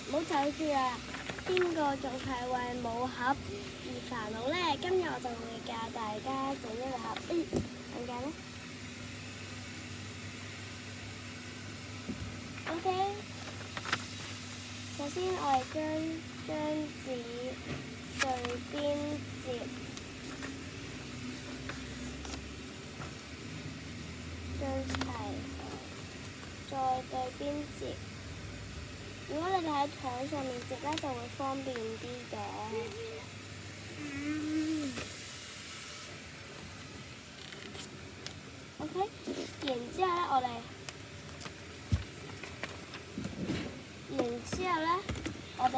唔好走住啊！邊個仲係為冇盒而煩惱呢？今日我就會教大家整一個盒。點解呢？OK， 首先我哋將張紙對邊折，將齊，再對邊折。如果你哋喺台上面折咧，就會方便啲嘅。OK， 然之後咧，我哋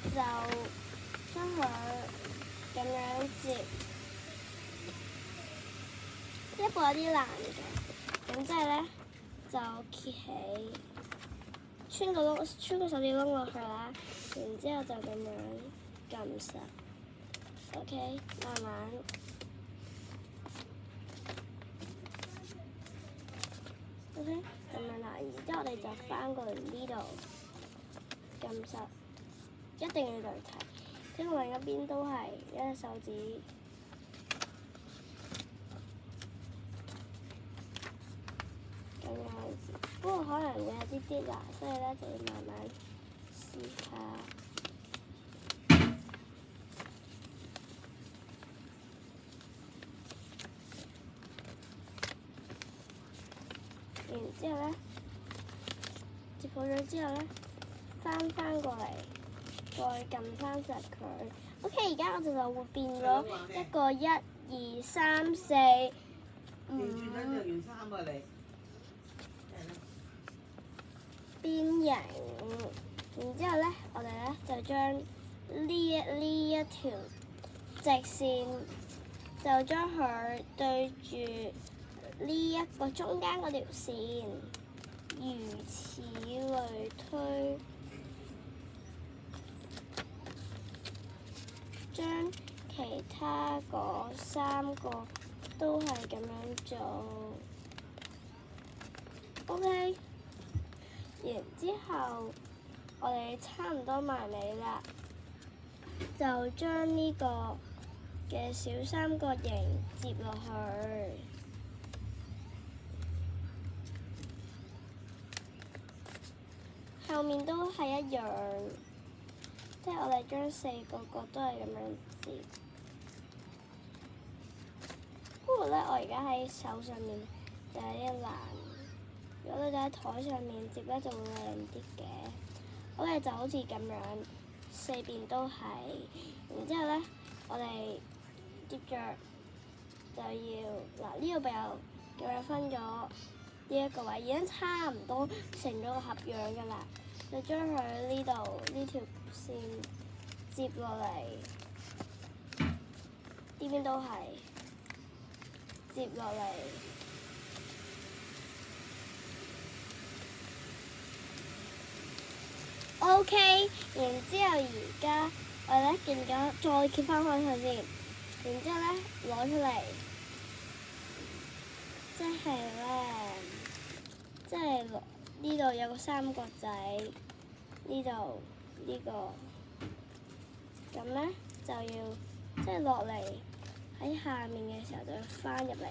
就將佢咁樣折，一個有啲難嘅。咁之後咧就揭起。穿個手指窿落去啦，然之後就咁樣撳實 ，OK， 慢慢 ，OK， 咁樣啦，然之後我哋就翻過嚟呢度撳實，一定要對齊，因為另一邊都係一隻手指。咁樣子，不過可能會有啲難，所以咧就要慢慢試下。然之後咧，折好咗之後咧，翻過嚟，再撳翻實佢。OK， 而家我哋就會變咗一個1、2、3、4、5。邊形，然之後咧，我哋咧就將呢一條直線，就將佢對住呢一個中間嗰條線，如此類推，將其他嗰3個都係咁樣做。OK。然之後，我哋差唔多埋尾啦，就將呢個嘅小三角形接落去，後面都係一樣，即係我哋將4個角都係咁樣接。不過咧，我而家喺手上面就有啲難。如果你哋喺台上面接咧，就會靚啲嘅。我哋就好似咁樣，4邊都係。然之後咧，我哋接着就要呢個又咁樣分咗呢一個位，已經差唔多成咗個盒樣噶啦。就將佢呢度呢條線接落嚟，呢邊都係接落嚟。OK， 然之後而家我哋咧見咗，再揭翻開佢先，然之後咧攞出嚟，即係呢度有個三角仔，呢度呢個，咁咧就要即係落嚟喺下面嘅時候就要翻入嚟。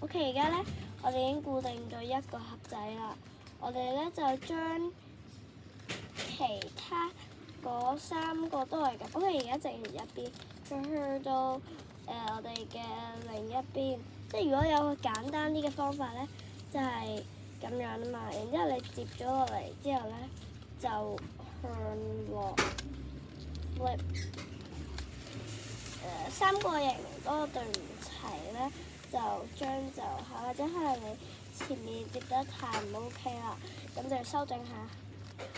OK， 而家咧我哋已經固定咗一個盒仔啦，我哋咧就將其他嗰3個都係咁。OK， 而家整完一邊，再去到我哋嘅另一邊。即係如果有個簡單啲嘅方法咧，就係咁樣啊嘛。然之後你接咗落嚟之後咧，就向落 flip。3個形嗰個對唔齊咧，就將就下，或者可能你前面接得太唔 OK 啦，咁就修正下。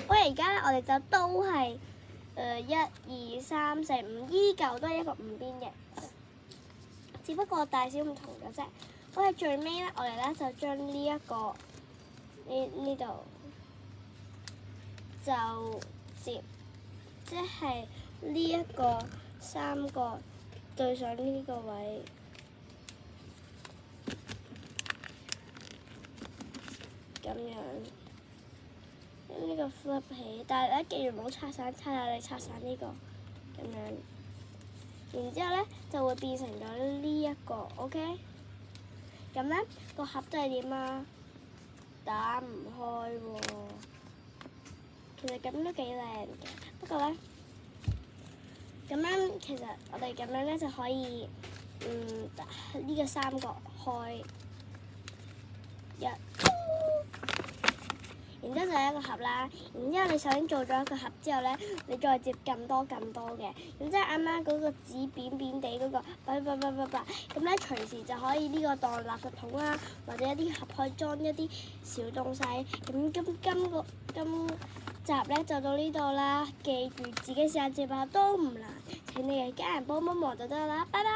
喂，而家咧我哋就都係1、2、3、4、5，依舊都係一個5邊形，只不過大小唔同咗啫。我哋最尾咧，我哋咧就將呢一個呢度就接，即係呢一個3個對上呢個位，咁樣。呢個 flip 起，但係咧記住唔好拆散，你拆散呢個咁樣，然之後咧就會變成咗呢一個 OK。咁咧個盒都係點啊？打唔開喎。其實咁都幾靚嘅，不過咧咁樣其實我哋咁樣咧就可以呢個三角開一。然之後就係一個盒啦，然之後你首先做咗一個盒之後咧，你再接更多嘅，然之後啱啱嗰個紙扁扁地嗰個，咁咧隨時就可以呢個當垃圾桶啦，或者一啲盒可以裝一啲小東西。咁今集咧就到呢度啦，記住自己試下接下都唔難，請你嘅家人幫幫忙就得啦，拜拜。